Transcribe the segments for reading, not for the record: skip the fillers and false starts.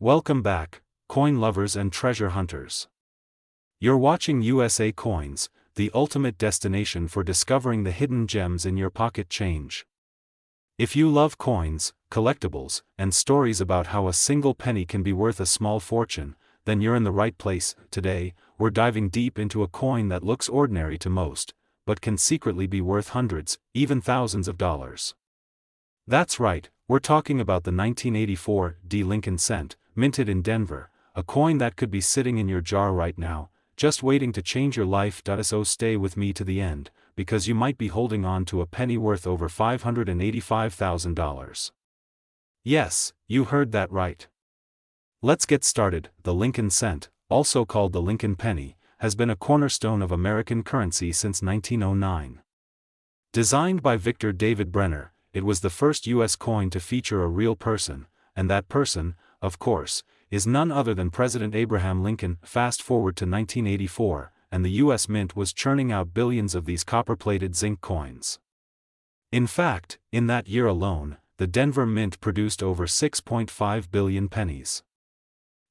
Welcome back, coin lovers and treasure hunters. You're watching USA Coins, the ultimate destination for discovering the hidden gems in your pocket change. If you love coins, collectibles, and stories about how a single penny can be worth a small fortune, then you're in the right place. Today, we're diving deep into a coin that looks ordinary to most, but can secretly be worth hundreds, even thousands of dollars. That's right, we're talking about the 1984 D Lincoln cent, minted in Denver, a coin that could be sitting in your jar right now, just waiting to change your life. So stay with me to the end, because you might be holding on to a penny worth over $585,000. Yes, you heard that right. Let's get started. The Lincoln cent, also called the Lincoln penny, has been a cornerstone of American currency since 1909. Designed by Victor David Brenner, it was the first U.S. coin to feature a real person, and that person, of course, is none other than President Abraham Lincoln. Fast forward to 1984, and the U.S. Mint was churning out billions of these copper-plated zinc coins. In fact, in that year alone, the Denver Mint produced over 6.5 billion pennies.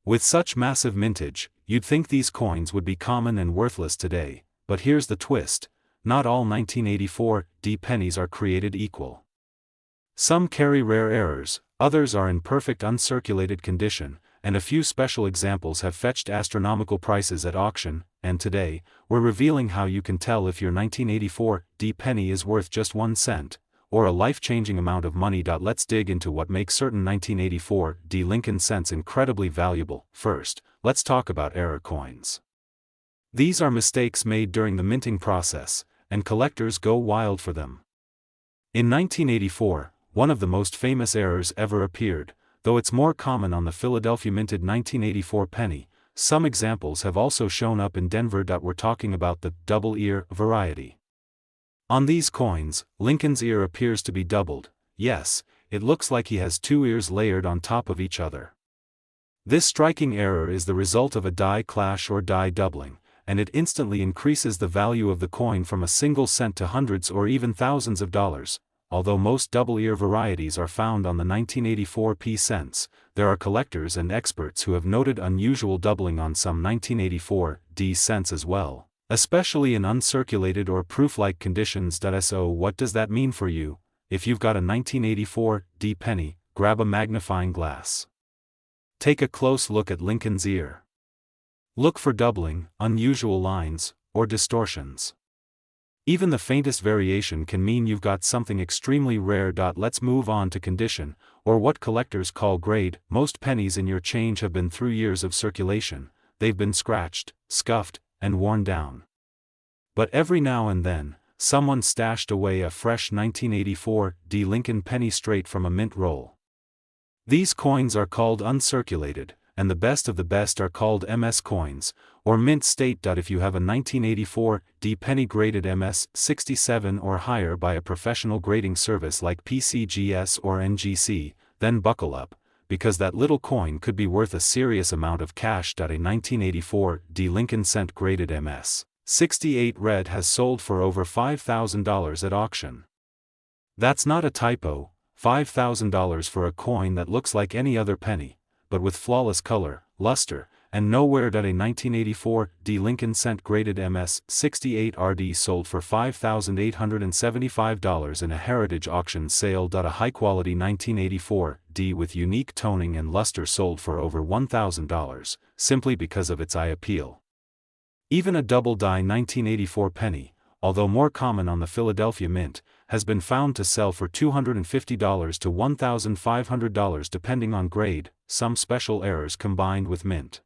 With such massive mintage, you'd think these coins would be common and worthless today, but here's the twist: not all 1984 D pennies are created equal. Some carry rare errors, others are in perfect uncirculated condition, and a few special examples have fetched astronomical prices at auction. And today, we're revealing how you can tell if your 1984 D penny is worth just 1 cent, or a life-changing amount of money. Let's dig into what makes certain 1984 D Lincoln cents incredibly valuable. First, let's talk about error coins. These are mistakes made during the minting process, and collectors go wild for them. In 1984, one of the most famous errors ever appeared, though it's more common on the Philadelphia minted 1984 penny. Some examples have also shown up in Denver. We're talking about the double ear variety. On these coins, Lincoln's ear appears to be doubled. Yes, it looks like he has two ears layered on top of each other. This striking error is the result of a die clash or die doubling, and it instantly increases the value of the coin from a single cent to hundreds or even thousands of dollars. Although most double-ear varieties are found on the 1984 P cents, there are collectors and experts who have noted unusual doubling on some 1984 D cents as well, especially in uncirculated or proof-like conditions. So what does that mean for you? If you've got a 1984 D penny, grab a magnifying glass. Take a close look at Lincoln's ear. Look for doubling, unusual lines, or distortions. Even the faintest variation can mean you've got something extremely rare. Let's move on to condition, or what collectors call grade. Most pennies in your change have been through years of circulation. They've been scratched, scuffed, and worn down. But every now and then, someone stashed away a fresh 1984 D Lincoln penny straight from a mint roll. These coins are called uncirculated, and the best of the best are called MS coins, or mint state. If you have a 1984 D penny graded MS 67 or higher by a professional grading service like PCGS or NGC, then buckle up, because that little coin could be worth a serious amount of cash. A 1984 D Lincoln cent graded MS 68 red has sold for over $5,000 at auction. That's not a typo, $5,000 for a coin that looks like any other penny, but with flawless color, luster, and nowhere. A 1984 D Lincoln cent graded MS 68 RD sold for $5,875 in a heritage auction sale. A high-quality 1984 D with unique toning and luster sold for over $1,000, simply because of its eye appeal. Even a double-die 1984 penny, although more common on the Philadelphia Mint, has been found to sell for $250 to $1,500 depending on grade. Some special errors combined with mint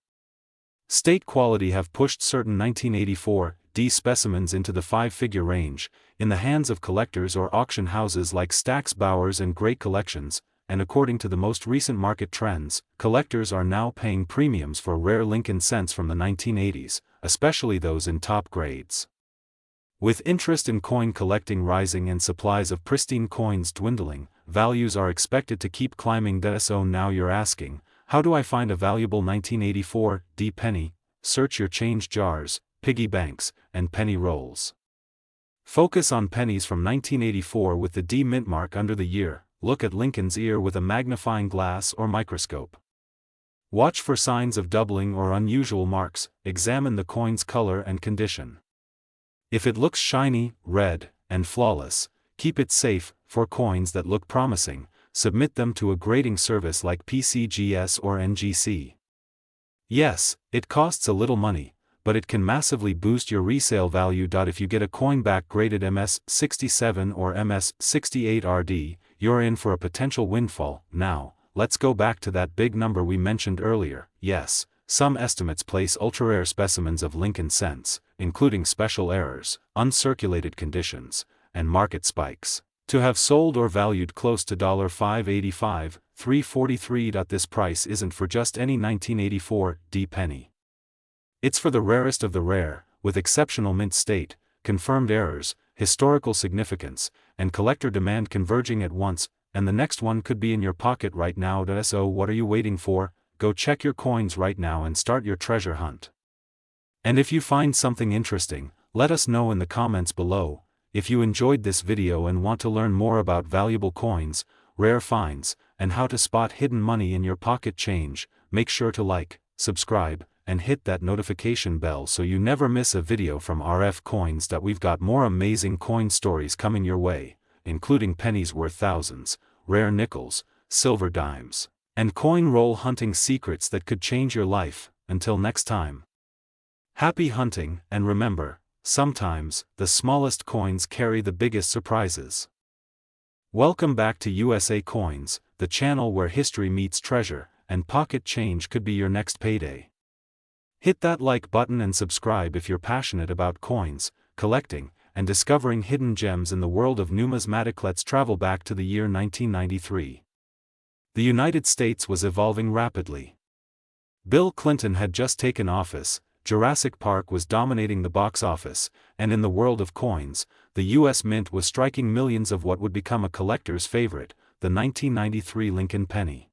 state quality have pushed certain 1984 D specimens into the five-figure range, in the hands of collectors or auction houses like Stack's Bowers and Great Collections, and according to the most recent market trends, collectors are now paying premiums for rare Lincoln cents from the 1980s, especially those in top grades. With interest in coin collecting rising and supplies of pristine coins dwindling, values are expected to keep climbing. So now you're asking, how do I find a valuable 1984 D penny? Search your change jars, piggy banks, and penny rolls. Focus on pennies from 1984 with the D mint mark under the year. Look at Lincoln's ear with a magnifying glass or microscope. Watch for signs of doubling or unusual marks, examine the coin's color and condition. If it looks shiny, red, and flawless, keep it safe. For coins that look promising, submit them to a grading service like PCGS or NGC. Yes, it costs a little money, but it can massively boost your resale value. If you get a coin back graded MS67 or MS68RD, you're in for a potential windfall. Now, let's go back to that big number we mentioned earlier. Yes, some estimates place ultra-rare specimens of Lincoln cents, including special errors, uncirculated conditions, and market spikes, to have sold or valued close to $585, $343. This price isn't for just any 1984 D penny. It's for the rarest of the rare, with exceptional mint state, confirmed errors, historical significance, and collector demand converging at once, and the next one could be in your pocket right now. So what are you waiting for? Go check your coins right now and start your treasure hunt. And if you find something interesting, let us know in the comments below. If you enjoyed this video and want to learn more about valuable coins, rare finds, and how to spot hidden money in your pocket change, make sure to like, subscribe, and hit that notification bell so you never miss a video from RF Coins. We've got more amazing coin stories coming your way, including pennies worth thousands, rare nickels, silver dimes, and coin roll hunting secrets that could change your life. Until next time. Happy hunting, and remember, sometimes, the smallest coins carry the biggest surprises. Welcome back to USA Coins, the channel where history meets treasure, and pocket change could be your next payday. Hit that like button and subscribe if you're passionate about coins, collecting, and discovering hidden gems in the world of numismatics. Let's travel back to the year 1993. The United States was evolving rapidly. Bill Clinton had just taken office, Jurassic Park was dominating the box office, and in the world of coins, the U.S. Mint was striking millions of what would become a collector's favorite, the 1993 Lincoln penny.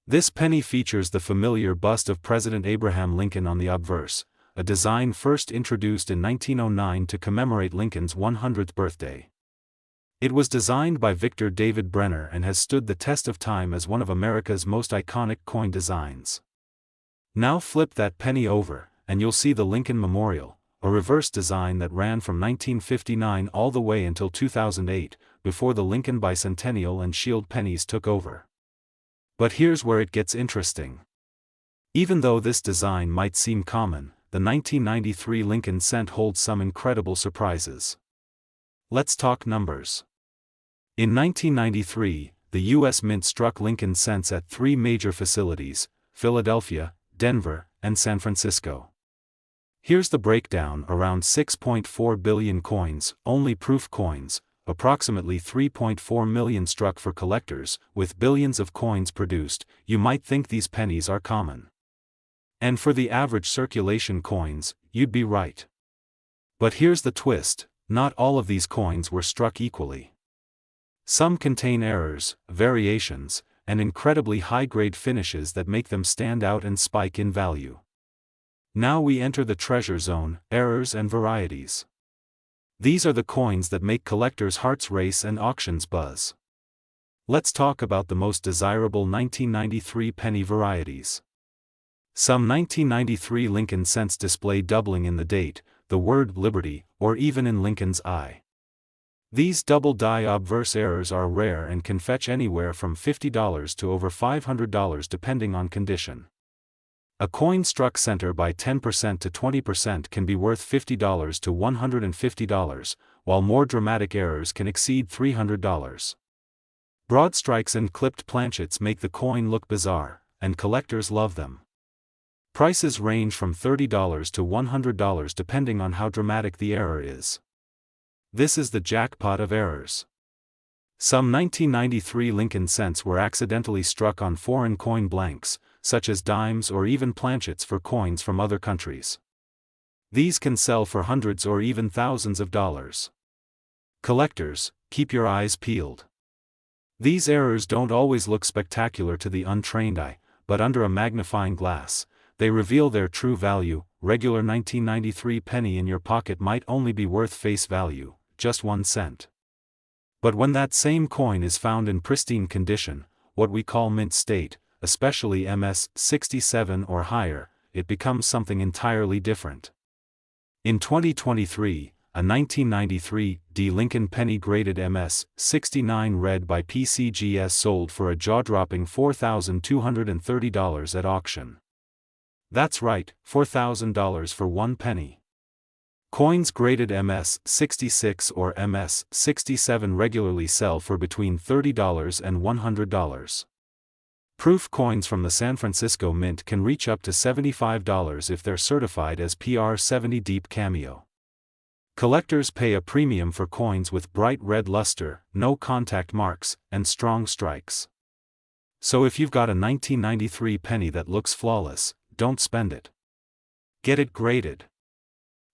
This penny features the familiar bust of President Abraham Lincoln on the obverse, a design first introduced in 1909 to commemorate Lincoln's 100th birthday. It was designed by Victor David Brenner and has stood the test of time as one of America's most iconic coin designs. Now flip that penny over, and you'll see the Lincoln Memorial, a reverse design that ran from 1959 all the way until 2008, before the Lincoln Bicentennial and Shield pennies took over. But here's where it gets interesting. Even though this design might seem common, the 1993 Lincoln cent holds some incredible surprises. Let's talk numbers. In 1993, the U.S. Mint struck Lincoln cents at 3 major facilities: Philadelphia, Denver, and San Francisco. Here's the breakdown: around 6.4 billion coins, only proof coins, approximately 3.4 million struck for collectors. With billions of coins produced, you might think these pennies are common. And for the average circulation coins, you'd be right. But here's the twist: not all of these coins were struck equally. Some contain errors, variations, and incredibly high-grade finishes that make them stand out and spike in value. Now we enter the treasure zone: errors and varieties. These are the coins that make collectors' hearts race and auctions buzz. Let's talk about the most desirable 1993 penny varieties. Some 1993 Lincoln cents display doubling in the date, the word Liberty, or even in Lincoln's eye. These double-die obverse errors are rare and can fetch anywhere from $50 to over $500 depending on condition. A coin struck center by 10% to 20% can be worth $50 to $150, while more dramatic errors can exceed $300. Broad strikes and clipped planchets make the coin look bizarre, and collectors love them. Prices range from $30 to $100 depending on how dramatic the error is. This is the jackpot of errors. Some 1993 Lincoln cents were accidentally struck on foreign coin blanks, such as dimes or even planchets for coins from other countries. These can sell for hundreds or even thousands of dollars. Collectors, keep your eyes peeled. These errors don't always look spectacular to the untrained eye, but under a magnifying glass, they reveal their true value. Regular 1993 penny in your pocket might only be worth face value, just 1 cent. But when that same coin is found in pristine condition, what we call mint state, especially MS 67 or higher, it becomes something entirely different. In 2023, a 1993 D Lincoln penny graded MS 69 read by PCGS sold for a jaw-dropping $4,230 at auction. That's right, $4,000 for one penny. Coins graded MS 66 or MS 67 regularly sell for between $30 and $100. Proof coins from the San Francisco Mint can reach up to $75 if they're certified as PR70 Deep Cameo. Collectors pay a premium for coins with bright red luster, no contact marks, and strong strikes. So if you've got a 1993 penny that looks flawless, don't spend it. Get it graded.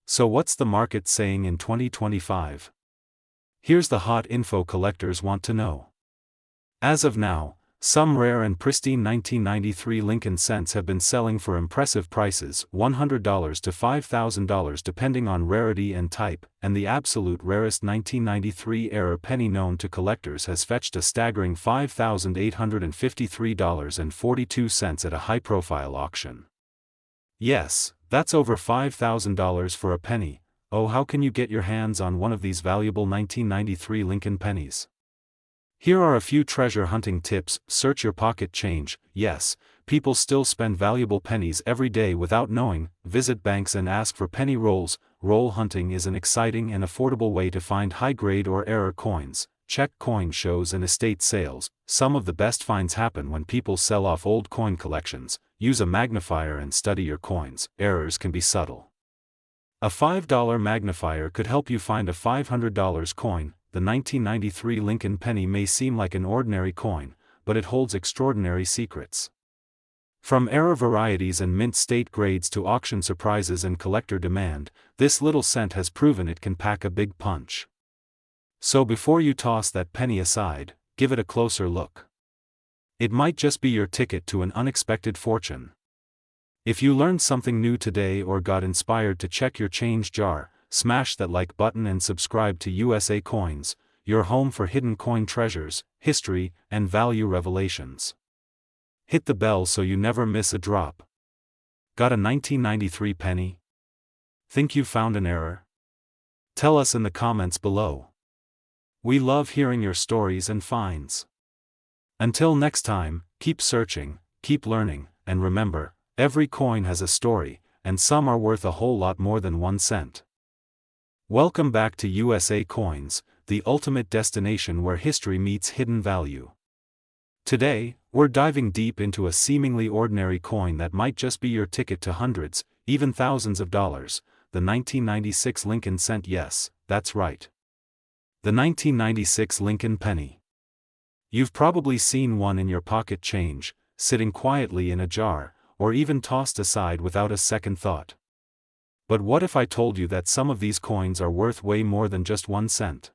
So what's the market saying in 2025? Here's the hot info collectors want to know. As of now, some rare and pristine 1993 Lincoln cents have been selling for impressive prices, $100 to $5,000 depending on rarity and type, and the absolute rarest 1993 era penny known to collectors has fetched a staggering $5,853.42 at a high-profile auction. Yes, that's over $5,000 for a penny. Oh, how can you get your hands on one of these valuable 1993 Lincoln pennies? Here are a few treasure hunting tips. Search your pocket change. Yes, people still spend valuable pennies every day without knowing. Visit banks and ask for penny rolls. Roll hunting is an exciting and affordable way to find high-grade or error coins. Check coin shows and estate sales. Some of the best finds happen when people sell off old coin collections. Use a magnifier and study your coins. Errors can be subtle. A $5 magnifier could help you find a $500 coin. The 1993 Lincoln penny may seem like an ordinary coin, but it holds extraordinary secrets. From error varieties and mint state grades to auction surprises and collector demand, this little cent has proven it can pack a big punch. So before you toss that penny aside, give it a closer look. It might just be your ticket to an unexpected fortune. If you learned something new today or got inspired to check your change jar, smash that like button and subscribe to USA Coins, your home for hidden coin treasures, history, and value revelations. Hit the bell so you never miss a drop. Got a 1993 penny? Think you found an error? Tell us in the comments below. We love hearing your stories and finds. Until next time, keep searching, keep learning, and remember, every coin has a story, and some are worth a whole lot more than 1 cent. Welcome back to USA Coins, the ultimate destination where history meets hidden value. Today, we're diving deep into a seemingly ordinary coin that might just be your ticket to hundreds, even thousands of dollars, the 1996 Lincoln cent. Yes, that's right. The 1996 Lincoln penny. You've probably seen one in your pocket change, sitting quietly in a jar, or even tossed aside without a second thought. But what if I told you that some of these coins are worth way more than just 1 cent?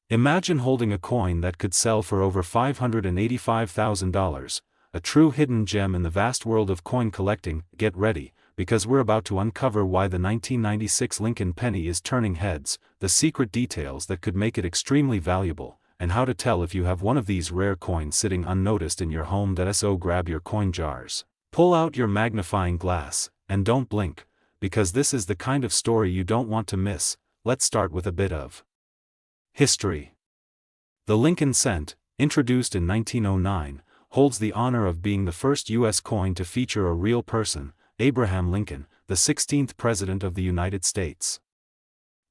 Imagine holding a coin that could sell for over $585,000, a true hidden gem in the vast world of coin collecting. Get ready, because we're about to uncover why the 1996 Lincoln penny is turning heads, the secret details that could make it extremely valuable, and how to tell if you have one of these rare coins sitting unnoticed in your home. So grab your coin jars, pull out your magnifying glass, and don't blink, because this is the kind of story you don't want to miss. Let's start with a bit of history. The Lincoln cent, introduced in 1909, holds the honor of being the first U.S. coin to feature a real person, Abraham Lincoln, the 16th President of the United States.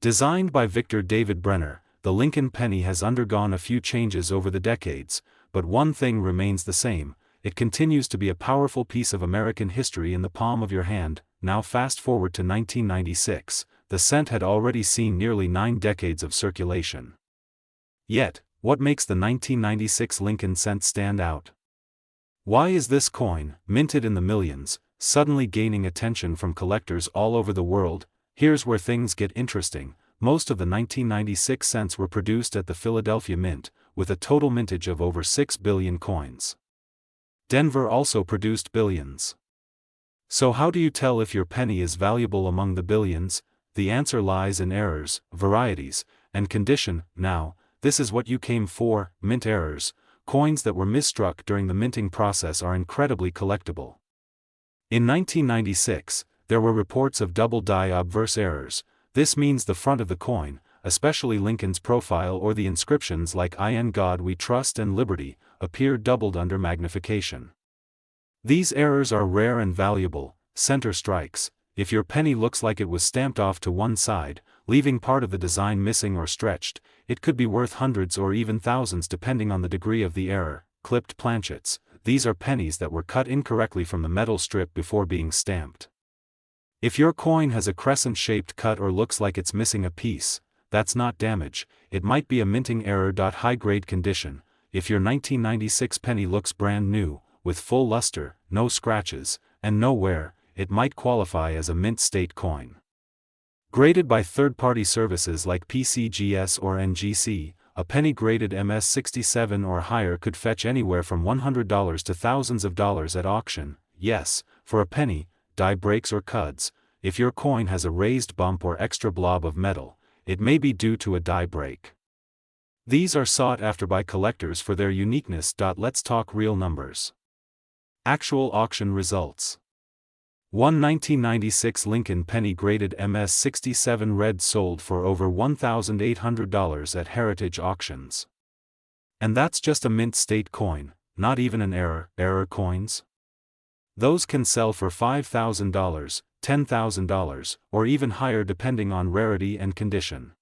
Designed by Victor David Brenner, the Lincoln penny has undergone a few changes over the decades, but one thing remains the same: it continues to be a powerful piece of American history in the palm of your hand. Now fast forward to 1996, the cent had already seen nearly 9 decades of circulation. Yet, what makes the 1996 Lincoln cent stand out? Why is this coin, minted in the millions, suddenly gaining attention from collectors all over the world? Here's where things get interesting. Most of the 1996 cents were produced at the Philadelphia Mint, with a total mintage of over 6 billion coins. Denver also produced billions. So how do you tell if your penny is valuable among the billions? The answer lies in errors, varieties, and condition. Now, this is what you came for: mint errors. coins that were misstruck during the minting process are incredibly collectible. In 1996, there were reports of double die obverse errors. This means the front of the coin, especially Lincoln's profile or the inscriptions like "In God We Trust" and "Liberty," appear doubled under magnification. These errors are rare and valuable. Center strikes. If your penny looks like it was stamped off to one side, leaving part of the design missing or stretched, it could be worth hundreds or even thousands depending on the degree of the error. Clipped planchets. These are pennies that were cut incorrectly from the metal strip before being stamped. If your coin has a crescent-shaped cut or looks like it's missing a piece, that's not damage, it might be a minting error. High-grade condition. If your 1996 penny looks brand new, with full luster, no scratches, and no wear, it might qualify as a mint state coin. Graded by third-party services like PCGS or NGC, a penny graded MS67 or higher could fetch anywhere from $100 to thousands of dollars at auction. Yes, for a penny, die breaks or cuts. If your coin has a raised bump or extra blob of metal, it may be due to a die break. These are sought after by collectors for their uniqueness. Let's talk real numbers. Actual auction results. One 1996 Lincoln penny graded MS67 red sold for over $1,800 at Heritage Auctions. And that's just a mint state coin, not even an error coins. Those can sell for $5,000, $10,000, or even higher depending on rarity and condition.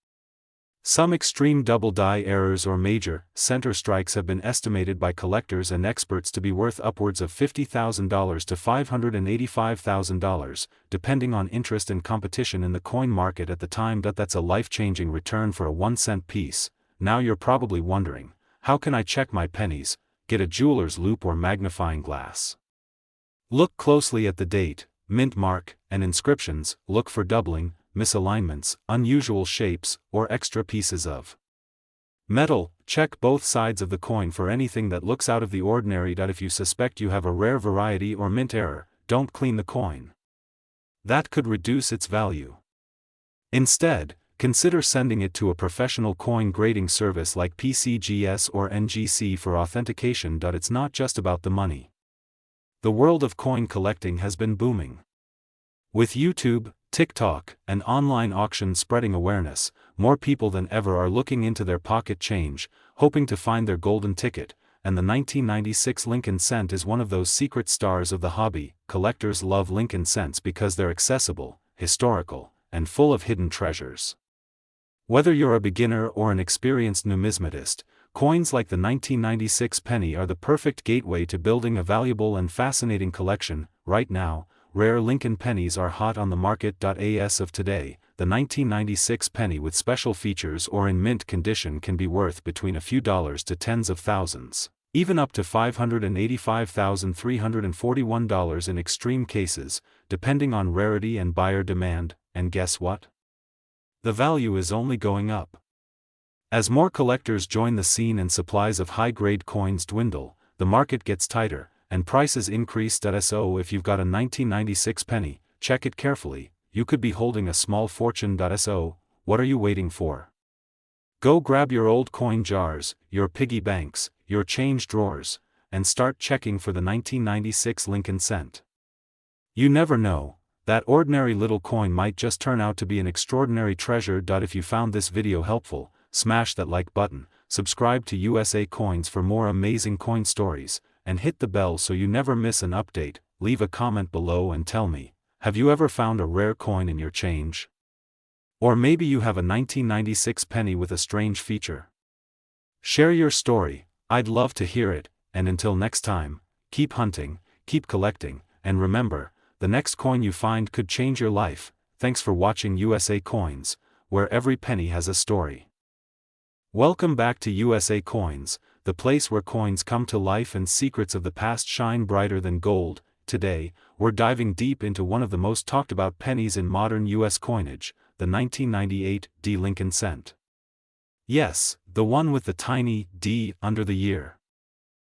Some extreme double die errors or major center strikes have been estimated by collectors and experts to be worth upwards of $50,000 to $585,000, depending on interest and competition in the coin market at the time. That's a life-changing return for a 1-cent piece. Now you're probably wondering, how can I check my pennies? Get a jeweler's loupe or magnifying glass. Look closely at the date, mint mark, and inscriptions. Look for doubling, misalignments, unusual shapes, or extra pieces of metal. Check both sides of the coin for anything that looks out of the ordinary. If you suspect you have a rare variety or mint error, don't clean the coin. That could reduce its value. Instead, consider sending it to a professional coin grading service like PCGS or NGC for authentication. It's not just about the money. The world of coin collecting has been booming. With YouTube, TikTok, and online auctions spreading awareness, more people than ever are looking into their pocket change, hoping to find their golden ticket, and the 1996 Lincoln cent is one of those secret stars of the hobby. Collectors love Lincoln cents because they're accessible, historical, and full of hidden treasures. Whether you're a beginner or an experienced numismatist, coins like the 1996 penny are the perfect gateway to building a valuable and fascinating collection. Right now, rare Lincoln pennies are hot on the market. As of today, the 1996 penny with special features or in mint condition can be worth between a few dollars to tens of thousands, even up to $585,341 in extreme cases, depending on rarity and buyer demand. And guess what? The value is only going up. As more collectors join the scene and supplies of high-grade coins dwindle, the market gets tighter, and prices increase. So if you've got a 1996 penny, check it carefully. You could be holding a small fortune. So what are you waiting for? Go grab your old coin jars, your piggy banks, your change drawers, and start checking for the 1996 Lincoln cent. You never know, that ordinary little coin might just turn out to be an extraordinary treasure. If you found this video helpful, smash that like button, subscribe to USA Coins for more amazing coin stories, and hit the bell so you never miss an update. Leave a comment below and tell me, have you ever found a rare coin in your change? Or maybe you have a 1996 penny with a strange feature. Share your story, I'd love to hear it, and until next time, keep hunting, keep collecting, and remember, the next coin you find could change your life. Thanks for watching USA Coins, where every penny has a story. Welcome back to USA Coins, the place where coins come to life and secrets of the past shine brighter than gold. Today, we're diving deep into one of the most talked about pennies in modern US coinage, the 1998 D Lincoln cent. Yes, the one with the tiny D under the year.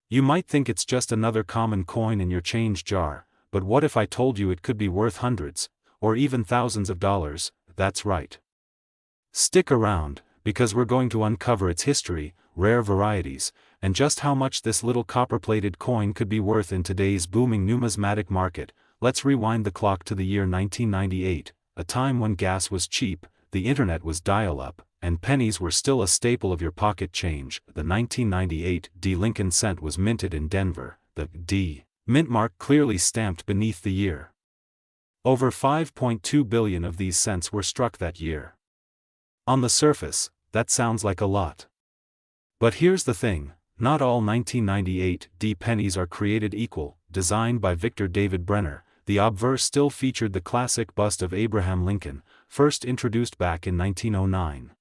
You might think it's just another common coin in your change jar, but what if I told you it could be worth hundreds, or even thousands of dollars? That's right. Stick around, because we're going to uncover its history, rare varieties, and just how much this little copper-plated coin could be worth in today's booming numismatic market, let's rewind the clock to the year 1998, a time when gas was cheap, the internet was dial-up, and pennies were still a staple of your pocket change. The 1998 D Lincoln cent was minted in Denver, the D mint mark clearly stamped beneath the year. Over 5.2 billion of these cents were struck that year. On the surface, that sounds like a lot. But here's the thing, not all 1998 D pennies are created equal. Designed by Victor David Brenner, the obverse still featured the classic bust of Abraham Lincoln, first introduced back in 1909.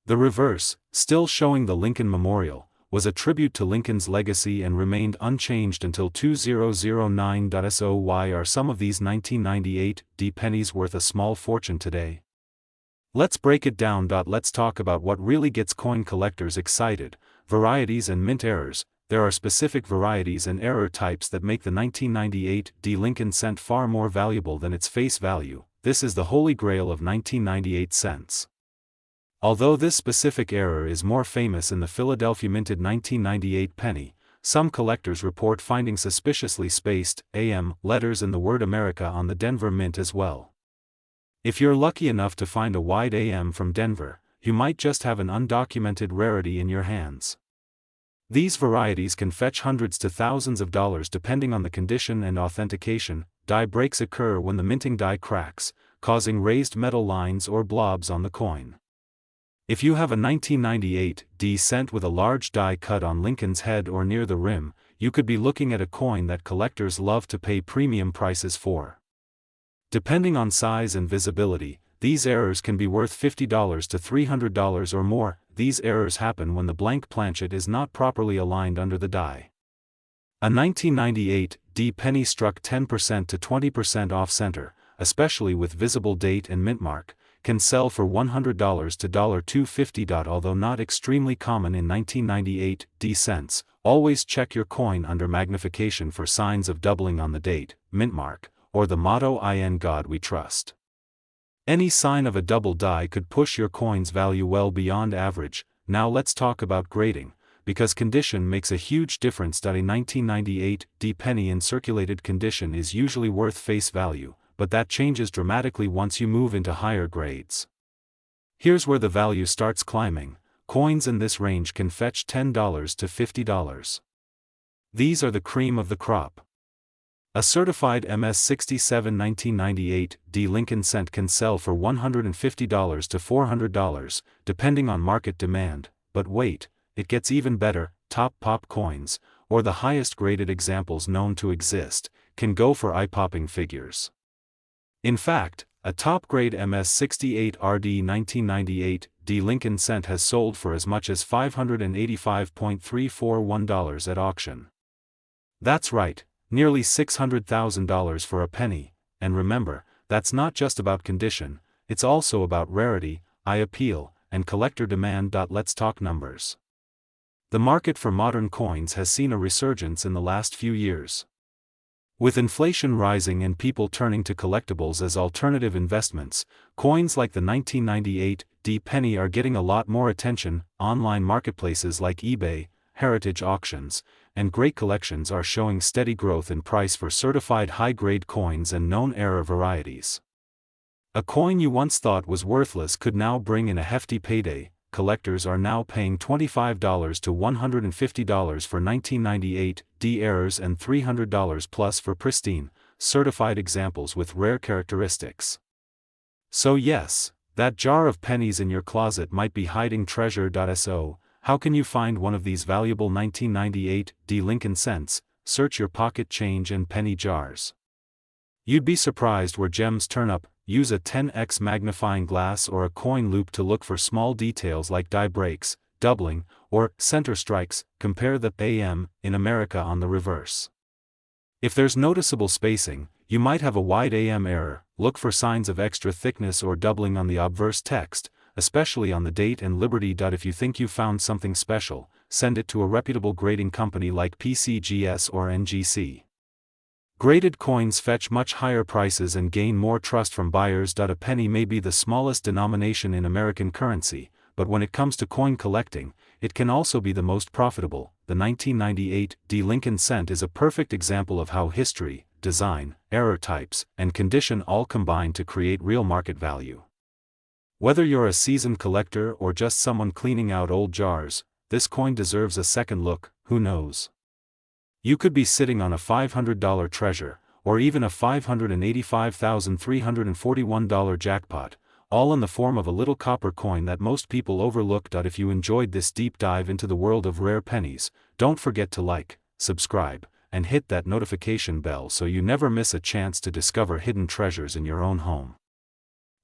The reverse, still showing the Lincoln Memorial, was a tribute to Lincoln's legacy and remained unchanged until 2009. So why are some of these 1998 D pennies worth a small fortune today? Let's break it down. Let's talk about what really gets coin collectors excited: varieties and mint errors. There are specific varieties and error types that make the 1998 D Lincoln cent far more valuable than its face value. This is the holy grail of 1998 cents. Although this specific error is more famous in the Philadelphia minted 1998 penny, some collectors report finding suspiciously spaced AM letters in the word America on the Denver mint as well. If you're lucky enough to find a wide AM from Denver, you might just have an undocumented rarity in your hands. These varieties can fetch hundreds to thousands of dollars depending on the condition and authentication. Die breaks occur when the minting die cracks, causing raised metal lines or blobs on the coin. If you have a 1998 D cent with a large die cut on Lincoln's head or near the rim, you could be looking at a coin that collectors love to pay premium prices for. Depending on size and visibility, these errors can be worth $50 to $300 or more. These errors happen when the blank planchet is not properly aligned under the die. A 1998 D penny struck 10% to 20% off-center, especially with visible date and mint mark, can sell for $100 to $250. Although not extremely common in 1998 D cents, always check your coin under magnification for signs of doubling on the date, mint mark, or the motto "In God We Trust." Any sign of a double die could push your coin's value well beyond average. Now let's talk about grading, because condition makes a huge difference. A 1998 D penny in circulated condition is usually worth face value, but that changes dramatically once you move into higher grades. Here's where the value starts climbing. Coins in this range can fetch $10 to $50. These are the cream of the crop. A certified MS-67 1998 D Lincoln cent can sell for $150 to $400, depending on market demand. But wait, it gets even better. Top pop coins, or the highest graded examples known to exist, can go for eye-popping figures. In fact, a top-grade MS-68 RD 1998 D Lincoln cent has sold for as much as $585.341 at auction. That's right, nearly $600,000 for a penny. And remember, that's not just about condition, it's also about rarity, eye appeal, and collector demand. Let's talk numbers. The market for modern coins has seen a resurgence in the last few years. With inflation rising and people turning to collectibles as alternative investments, coins like the 1998 D penny are getting a lot more attention. Online marketplaces like eBay, heritage auctions, and great collections are showing steady growth in price for certified high-grade coins and known error varieties. A coin you once thought was worthless could now bring in a hefty payday. Collectors are now paying $25 to $150 for 1998 D errors and $300 plus for pristine, certified examples with rare characteristics. So yes, that jar of pennies in your closet might be hiding treasure. So, how can you find one of these valuable 1998 D Lincoln cents? Search your pocket change and penny jars. You'd be surprised where gems turn up. Use a 10x magnifying glass or a coin loop to look for small details like die breaks, doubling, or center strikes. Compare the AM in America on the reverse. If there's noticeable spacing, you might have a wide AM error. Look for signs of extra thickness or doubling on the obverse text, especially on the date and liberty. If you think you found something special, send it to a reputable grading company like PCGS or NGC. Graded coins fetch much higher prices and gain more trust from buyers. A penny may be the smallest denomination in American currency, but when it comes to coin collecting, it can also be the most profitable. The 1998 D Lincoln cent is a perfect example of how history, design, error types, and condition all combine to create real market value. Whether you're a seasoned collector or just someone cleaning out old jars, this coin deserves a second look. Who knows? You could be sitting on a $500 treasure, or even a $585,341 jackpot, all in the form of a little copper coin that most people overlook. If you enjoyed this deep dive into the world of rare pennies, don't forget to like, subscribe, and hit that notification bell so you never miss a chance to discover hidden treasures in your own home.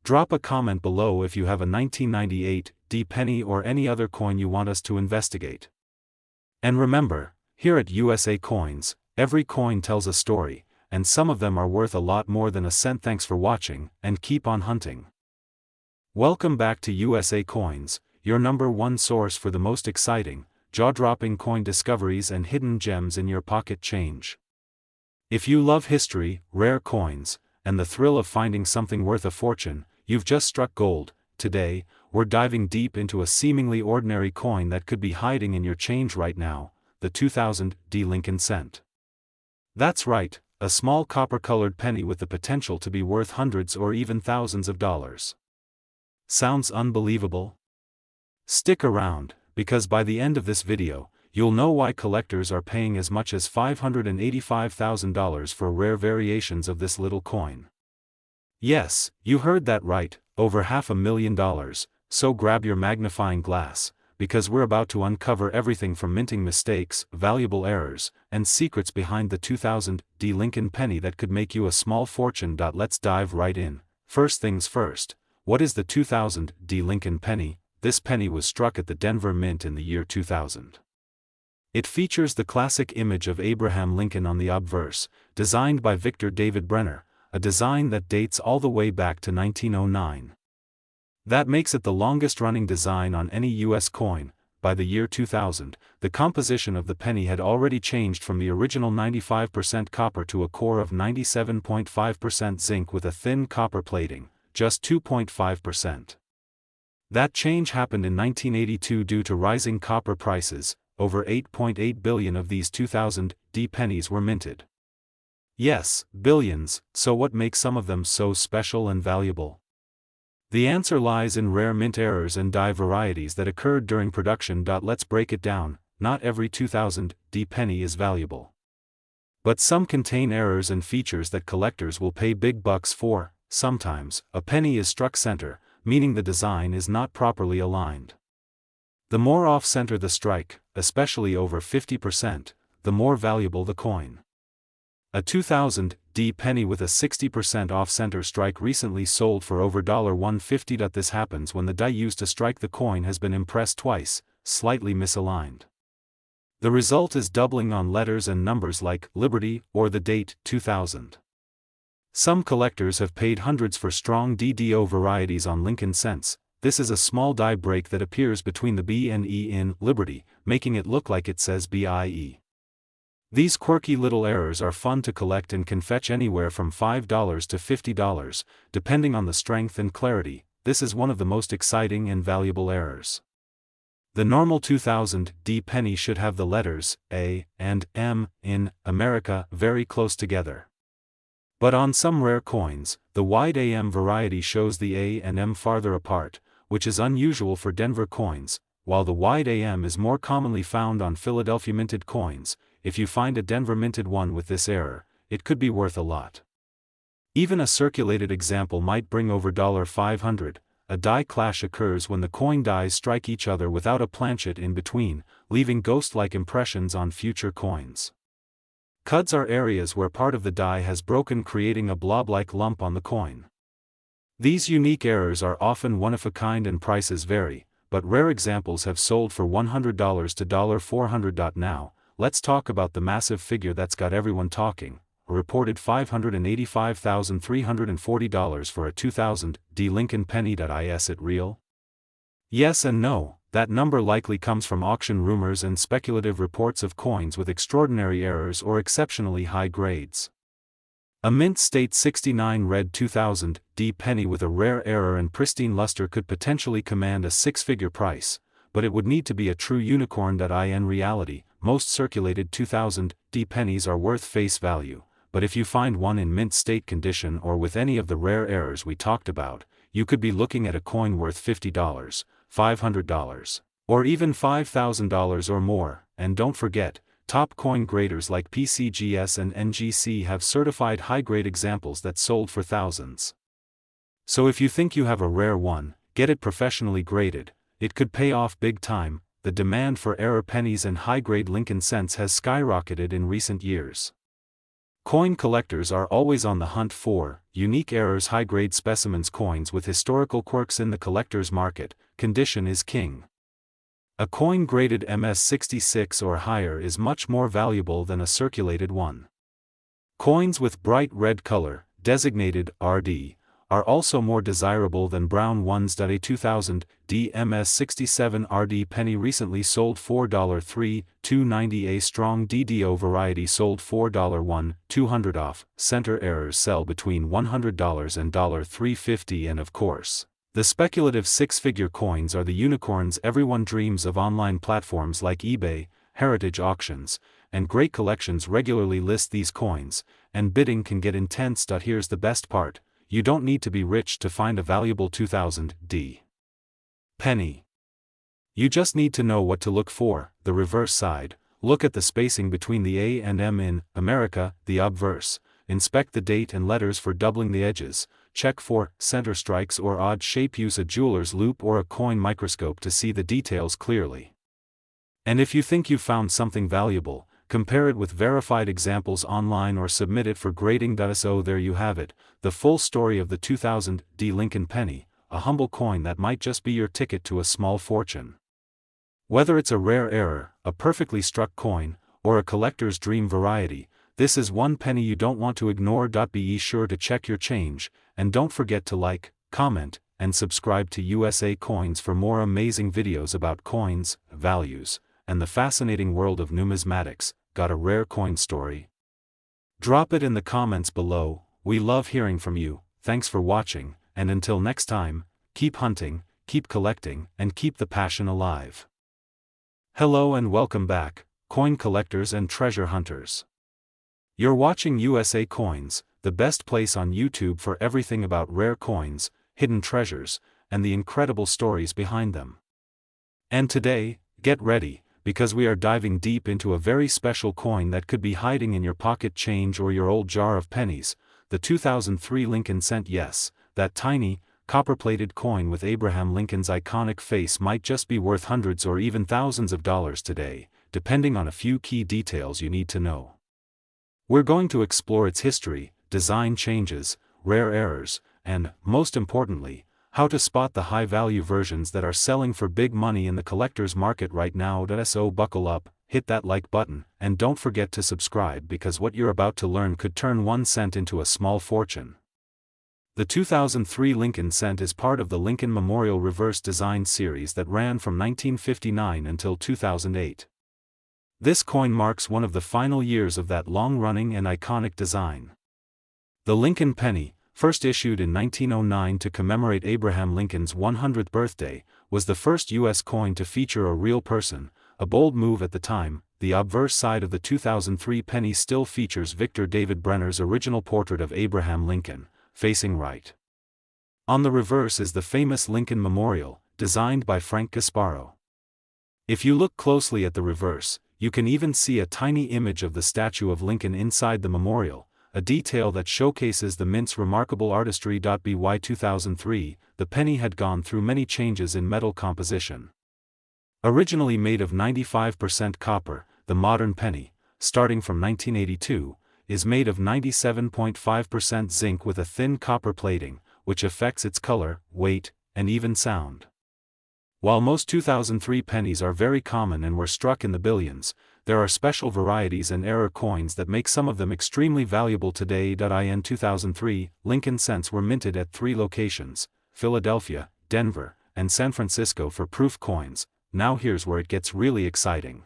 Drop a comment below if you have a 1998 D penny or any other coin you want us to investigate. And remember, here at USA Coins, every coin tells a story, and some of them are worth a lot more than a cent. Thanks for watching, and keep on hunting. Welcome back to USA Coins, your #1 source for the most exciting, jaw-dropping coin discoveries and hidden gems in your pocket change. If you love history, rare coins, and the thrill of finding something worth a fortune, you've just struck gold. Today, we're diving deep into a seemingly ordinary coin that could be hiding in your change right now, the 2000 D Lincoln cent. That's right, a small copper-colored penny with the potential to be worth hundreds or even thousands of dollars. Sounds unbelievable? Stick around, because by the end of this video, you'll know why collectors are paying as much as $585,000 for rare variations of this little coin. Yes, you heard that right, over $500,000, so grab your magnifying glass, because we're about to uncover everything from minting mistakes, valuable errors, and secrets behind the 2000 D Lincoln penny that could make you a small fortune. Let's dive right in. First things first, what is the 2000 D Lincoln penny? This penny was struck at the Denver Mint in the year 2000. It features the classic image of Abraham Lincoln on the obverse, designed by Victor David Brenner, a design that dates all the way back to 1909. That makes it the longest-running design on any U.S. coin. By the year 2000, the composition of the penny had already changed from the original 95% copper to a core of 97.5% zinc with a thin copper plating, just 2.5%. That change happened in 1982 due to rising copper prices. Over 8.8 billion of these 2000 D pennies were minted. Yes, billions. So what makes some of them so special and valuable? The answer lies in rare mint errors and die varieties that occurred during production. Let's break it down. Not every 2000 D penny is valuable. But some contain errors and features that collectors will pay big bucks for. Sometimes, a penny is struck center, meaning the design is not properly aligned. The more off-center the strike, especially over 50%, the more valuable the coin. A 2000 D penny with a 60% off-center strike recently sold for over $150. This happens when the die used to strike the coin has been impressed twice, slightly misaligned. The result is doubling on letters and numbers like Liberty or the date 2000. Some collectors have paid hundreds for strong DDO varieties on Lincoln cents. This is a small die break that appears between the B and E in Liberty, making it look like it says BIE. These quirky little errors are fun to collect and can fetch anywhere from $5 to $50, depending on the strength and clarity. This is one of the most exciting and valuable errors. The normal 2000 D penny should have the letters A and M in America very close together. But on some rare coins, the wide AM variety shows the A and M farther apart, which is unusual for Denver coins, while the wide AM is more commonly found on Philadelphia minted coins. If you find a Denver minted one with this error, it could be worth a lot. Even a circulated example might bring over $500. A die clash occurs when the coin dies strike each other without a planchet in between, leaving ghost-like impressions on future coins. Cuds are areas where part of the die has broken, creating a blob-like lump on the coin. These unique errors are often one-of-a-kind and prices vary, but rare examples have sold for $100 to $400. Now, let's talk about the massive figure that's got everyone talking, a reported $585,340 for a 2000 D Lincoln penny. Is it real? Yes and no. That number likely comes from auction rumors and speculative reports of coins with extraordinary errors or exceptionally high grades. A Mint State 69 red 2000 D penny with a rare error and pristine luster could potentially command a six-figure price, but it would need to be a true unicorn. In reality, most circulated 2000D pennies are worth face value, but if you find one in mint state condition or with any of the rare errors we talked about, you could be looking at a coin worth $50, $500, or even $5,000 or more. And don't forget, top coin graders like PCGS and NGC have certified high-grade examples that sold for thousands. So if you think you have a rare one, get it professionally graded. It could pay off big time. The demand for error pennies and high-grade Lincoln cents has skyrocketed in recent years. Coin collectors are always on the hunt for unique errors, high-grade specimens, coins with historical quirks in the collector's market. Condition is king. A coin graded MS66 or higher is much more valuable than a circulated one. Coins with bright red color, designated RD, are also more desirable than brown ones. A 2000D MS67 RD penny recently sold $4.3290. A strong DDO variety sold $4.1200 off. Center errors sell between $100 and $3.50. And of course, the speculative six-figure coins are the unicorns everyone dreams of. Online platforms like eBay, heritage auctions, and great collections regularly list these coins, and bidding can get intense. Here's the best part. You don't need to be rich to find a valuable 2000D penny. You just need to know what to look for. The reverse side, look at the spacing between the A and M in America. The obverse, inspect the date and letters for doubling the edges. Check for center strikes or odd shape. Use a jeweler's loupe or a coin microscope to see the details clearly. And if you think you've found something valuable, compare it with verified examples online or submit it for grading. So there you have it, the full story of the 2000D Lincoln penny, a humble coin that might just be your ticket to a small fortune. Whether it's a rare error, a perfectly struck coin, or a collector's dream variety, this is one penny you don't want to ignore. Be sure to check your change, and don't forget to like, comment, and subscribe to USA Coins for more amazing videos about coins, values, and the fascinating world of numismatics. Got a rare coin story? Drop it in the comments below. We love hearing from you. Thanks for watching, and until next time, keep hunting, keep collecting, and keep the passion alive. Hello and welcome back, coin collectors and treasure hunters. You're watching USA Coins, the best place on YouTube for everything about rare coins, hidden treasures, and the incredible stories behind them. And today, get ready, because we are diving deep into a very special coin that could be hiding in your pocket change or your old jar of pennies, the 2003 Lincoln cent. Yes, that tiny, copper-plated coin with Abraham Lincoln's iconic face might just be worth hundreds or even thousands of dollars today, depending on a few key details you need to know. We're going to explore its history, design changes, rare errors, and, most importantly, how to spot the high-value versions that are selling for big money in the collector's market right now. So buckle up, hit that like button, and don't forget to subscribe because what you're about to learn could turn 1 cent into a small fortune. The 2003 Lincoln cent is part of the Lincoln Memorial Reverse Design series that ran from 1959 until 2008. This coin marks one of the final years of that long-running and iconic design. The Lincoln penny, first issued in 1909 to commemorate Abraham Lincoln's 100th birthday, was the first U.S. coin to feature a real person, a bold move at the time. The obverse side of the 2003 penny still features Victor David Brenner's original portrait of Abraham Lincoln, facing right. On the reverse is the famous Lincoln Memorial, designed by Frank Gasparo. If you look closely at the reverse, you can even see a tiny image of the statue of Lincoln inside the memorial, a detail that showcases the mint's remarkable artistry. By 2003, the penny had gone through many changes in metal composition. Originally made of 95% copper, the modern penny, starting from 1982, is made of 97.5% zinc with a thin copper plating, which affects its color, weight, and even sound. While most 2003 pennies are very common and were struck in the billions, there are special varieties and error coins that make some of them extremely valuable today. In 2003, Lincoln cents were minted at 3 locations, Philadelphia, Denver, and San Francisco for proof coins. Now here's where it gets really exciting.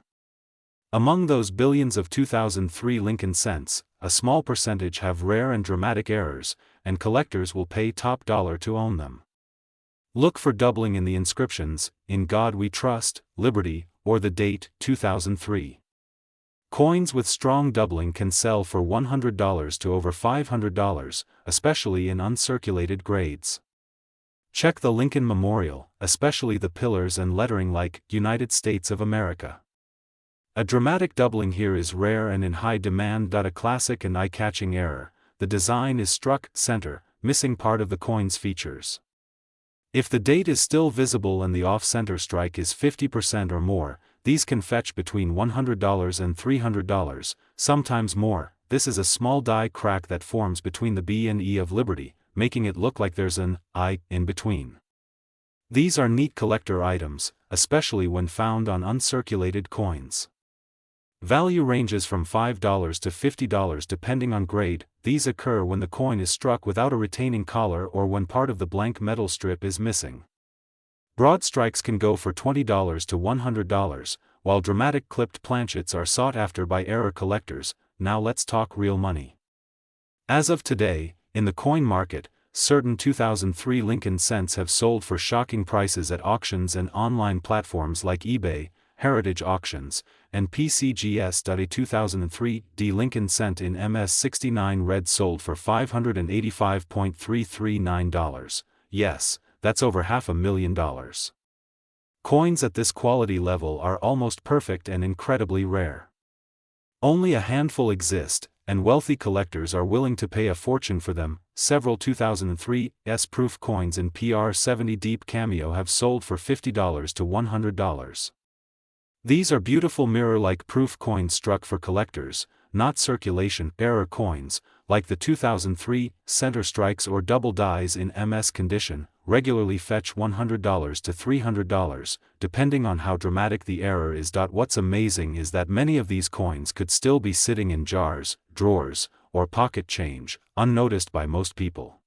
Among those billions of 2003 Lincoln cents, a small percentage have rare and dramatic errors, and collectors will pay top dollar to own them. Look for doubling in the inscriptions, "In God We Trust, Liberty," or the date, 2003. Coins with strong doubling can sell for $100 to over $500, especially in uncirculated grades. Check the Lincoln Memorial, especially the pillars and lettering like United States of America. A dramatic doubling here is rare and in high demand. A classic and eye-catching error: the design is struck center, missing part of the coin's features. If the date is still visible and the off-center strike is 50% or more, these can fetch between $100 and $300, sometimes more. This is a small die crack that forms between the B and E of Liberty, making it look like there's an I in between. These are neat collector items, especially when found on uncirculated coins. Value ranges from $5 to $50 depending on grade. These occur when the coin is struck without a retaining collar or when part of the blank metal strip is missing. Broad strikes can go for $20 to $100, while dramatic clipped planchets are sought after by error collectors. Now let's talk real money. As of today, in the coin market, certain 2003 Lincoln cents have sold for shocking prices at auctions and online platforms like eBay, Heritage Auctions, and PCGS. A 2003 D Lincoln cent in MS69 red sold for $585.339. Yes, that's over $500,000. Coins at this quality level are almost perfect and incredibly rare. Only a handful exist, and wealthy collectors are willing to pay a fortune for them. Several 2003 S-proof coins in PR70 Deep Cameo have sold for $50 to $100. These are beautiful mirror-like proof coins struck for collectors, not circulation error coins, like the 2003 center strikes or double dies in MS condition, regularly fetch $100 to $300, depending on how dramatic the error is. What's amazing is that many of these coins could still be sitting in jars, drawers, or pocket change, unnoticed by most people.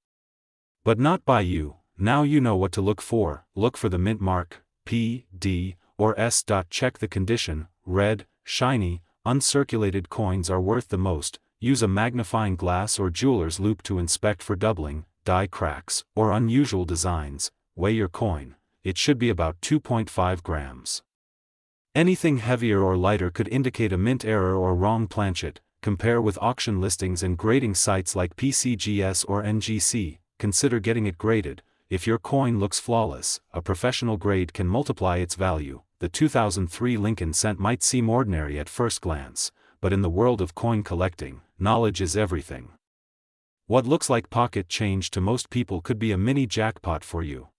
But not by you. Now you know what to look for. Look for the mint mark, P, D, or S. Check the condition. Red, shiny, uncirculated coins are worth the most. Use a magnifying glass or jeweler's loupe to inspect for doubling, die cracks, or unusual designs. Weigh your coin. It should be about 2.5 grams. Anything heavier or lighter could indicate a mint error or wrong planchet. Compare with auction listings and grading sites like PCGS or NGC. Consider getting it graded. If your coin looks flawless, a professional grade can multiply its value. The 2003 Lincoln cent might seem ordinary at first glance, but in the world of coin collecting, knowledge is everything. What looks like pocket change to most people could be a mini jackpot for you.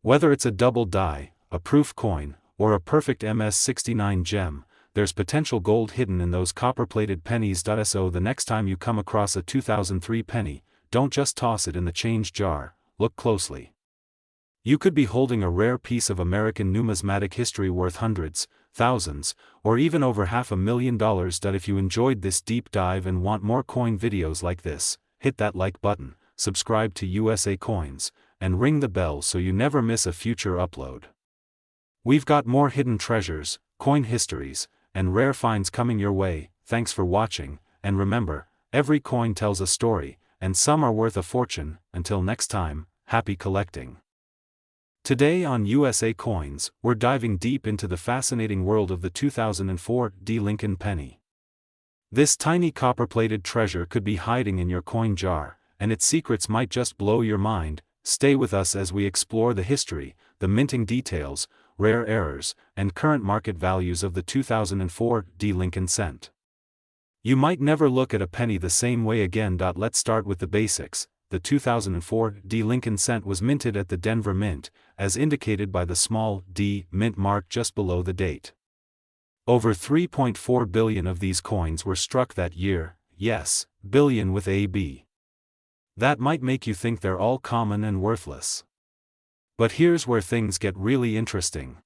Whether it's a double die, a proof coin, or a perfect MS69 gem, there's potential gold hidden in those copper-plated pennies. So the next time you come across a 2003 penny, don't just toss it in the change jar, look closely. You could be holding a rare piece of American numismatic history worth hundreds, thousands, or even over $500,000. If you enjoyed this deep dive and want more coin videos like this, hit that like button, subscribe to USA Coins, and ring the bell so you never miss a future upload. We've got more hidden treasures, coin histories, and rare finds coming your way. Thanks for watching, and remember, every coin tells a story, and some are worth a fortune. Until next time, happy collecting. Today on USA Coins, we're diving deep into the fascinating world of the 2004 D Lincoln penny. This tiny copper-plated treasure could be hiding in your coin jar, and its secrets might just blow your mind. Stay with us as we explore the history, the minting details, rare errors, and current market values of the 2004 D Lincoln cent. You might never look at a penny the same way again. Let's start with the basics. The 2004 D Lincoln cent was minted at the Denver Mint, as indicated by the small D mint mark just below the date. Over 3.4 billion of these coins were struck that year. Yes, billion with a B. That might make you think they're all common and worthless. But here's where things get really interesting.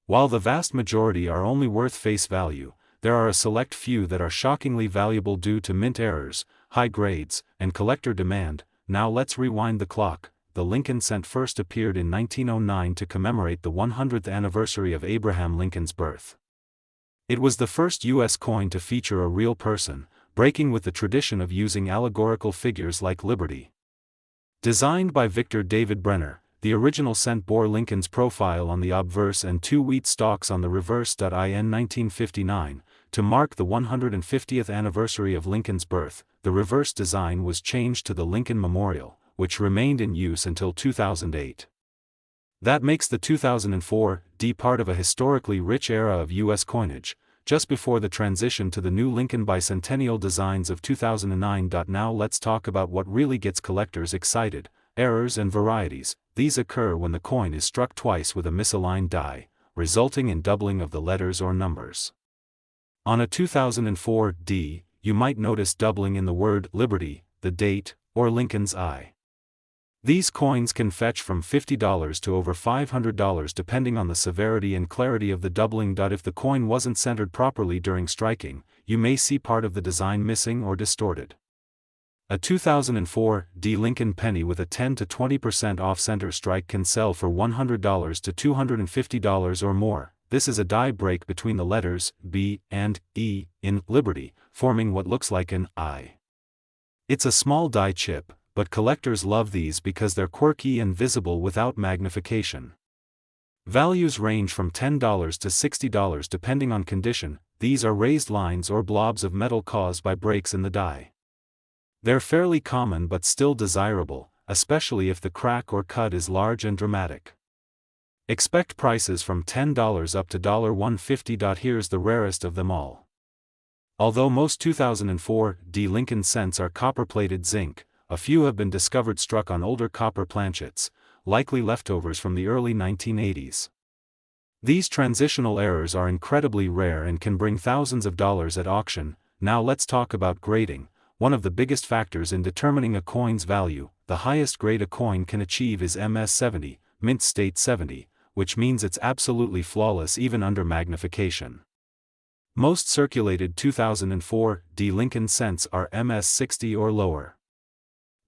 While the vast majority are only worth face value, there are a select few that are shockingly valuable due to mint errors, high grades, and collector demand. Now let's rewind the clock. The Lincoln cent first appeared in 1909 to commemorate the 100th anniversary of Abraham Lincoln's birth. It was the first U.S. coin to feature a real person, breaking with the tradition of using allegorical figures like Liberty. Designed by Victor David Brenner, the original cent bore Lincoln's profile on the obverse and 2 wheat stalks on the reverse. In 1959, to mark the 150th anniversary of Lincoln's birth, the reverse design was changed to the Lincoln Memorial, which remained in use until 2008. That makes the 2004 D part of a historically rich era of U.S. coinage, just before the transition to the new Lincoln bicentennial designs of 2009. Now let's talk about what really gets collectors excited: errors and varieties. These occur when the coin is struck twice with a misaligned die, resulting in doubling of the letters or numbers. On a 2004 D, you might notice doubling in the word Liberty, the date, or Lincoln's eye. These coins can fetch from $50 to over $500 depending on the severity and clarity of the doubling. If the coin wasn't centered properly during striking, you may see part of the design missing or distorted. A 2004 D Lincoln penny with a 10 to 20% off-center strike can sell for $100 to $250 or more. This is a die break between the letters B and E in Liberty, forming what looks like an I. It's a small die chip, but collectors love these because they're quirky and visible without magnification. Values range from $10 to $60 depending on condition. These are raised lines or blobs of metal caused by breaks in the die. They're fairly common but still desirable, especially if the crack or cut is large and dramatic. Expect prices from $10 up to $150. Here's the rarest of them all. Although most 2004 D Lincoln cents are copper-plated zinc, a few have been discovered struck on older copper planchets, likely leftovers from the early 1980s. These transitional errors are incredibly rare and can bring thousands of dollars at auction. Now let's talk about grading, one of the biggest factors in determining a coin's value. The highest grade a coin can achieve is MS 70, mint state 70, which means it's absolutely flawless even under magnification. Most circulated 2004 D Lincoln cents are MS 60 or lower.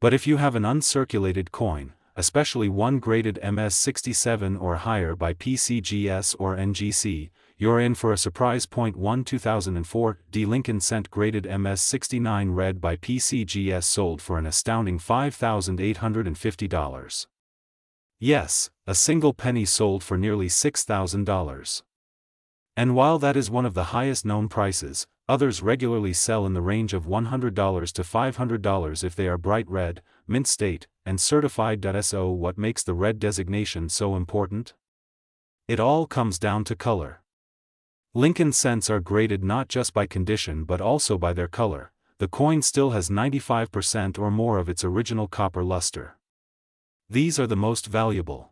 But if you have an uncirculated coin, especially one graded MS 67 or higher by PCGS or NGC, you're in for a surprise. 1 2004 D Lincoln cent graded MS 69 red by PCGS sold for an astounding $5,850. Yes, a single penny sold for nearly $6,000. And while that is one of the highest known prices, others regularly sell in the range of $100 to $500 if they are bright red, mint state, and certified. So what makes the red designation so important? It all comes down to color. Lincoln cents are graded not just by condition but also by their color. The coin still has 95% or more of its original copper luster. These are the most valuable.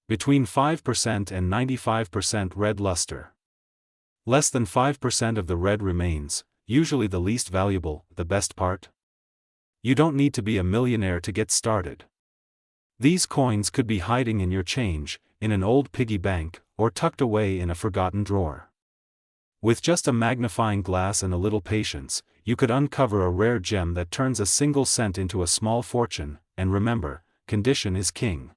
Between 5% and 95% red luster. Less than 5% of the red remains, usually the least valuable. The best part? You don't need to be a millionaire to get started. These coins could be hiding in your change, in an old piggy bank, or tucked away in a forgotten drawer. With just a magnifying glass and a little patience, you could uncover a rare gem that turns a single cent into a small fortune. And remember, condition is king.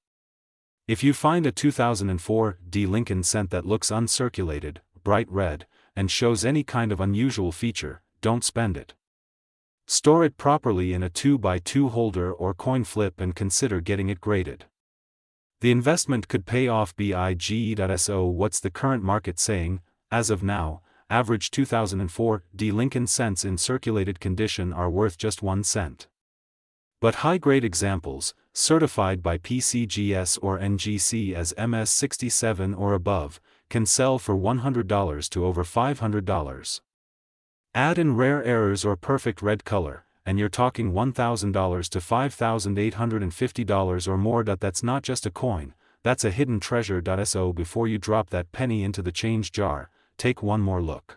If you find a 2004 D Lincoln cent that looks uncirculated, bright red, and shows any kind of unusual feature, don't spend it. Store it properly in a 2x2 holder or coin flip and consider getting it graded. The investment could pay off. So what's the current market saying? As of now, average 2004 D Lincoln cents in circulated condition are worth just 1 cent. But high-grade examples, certified by PCGS or NGC as MS 67 or above, can sell for $100 to over $500. Add in rare errors or perfect red color, and you're talking $1,000 to $5,850 or more. That's not just a coin, that's a hidden treasure. So before you drop that penny into the change jar, take one more look.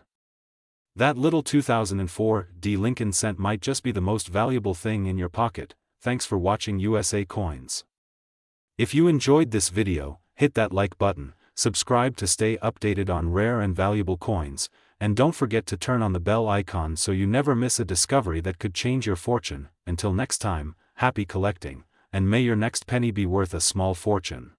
That little 2004 D Lincoln cent might just be the most valuable thing in your pocket. Thanks for watching USA Coins. If you enjoyed this video, hit that like button, subscribe to stay updated on rare and valuable coins, and don't forget to turn on the bell icon so you never miss a discovery that could change your fortune. Until next time, happy collecting, and may your next penny be worth a small fortune.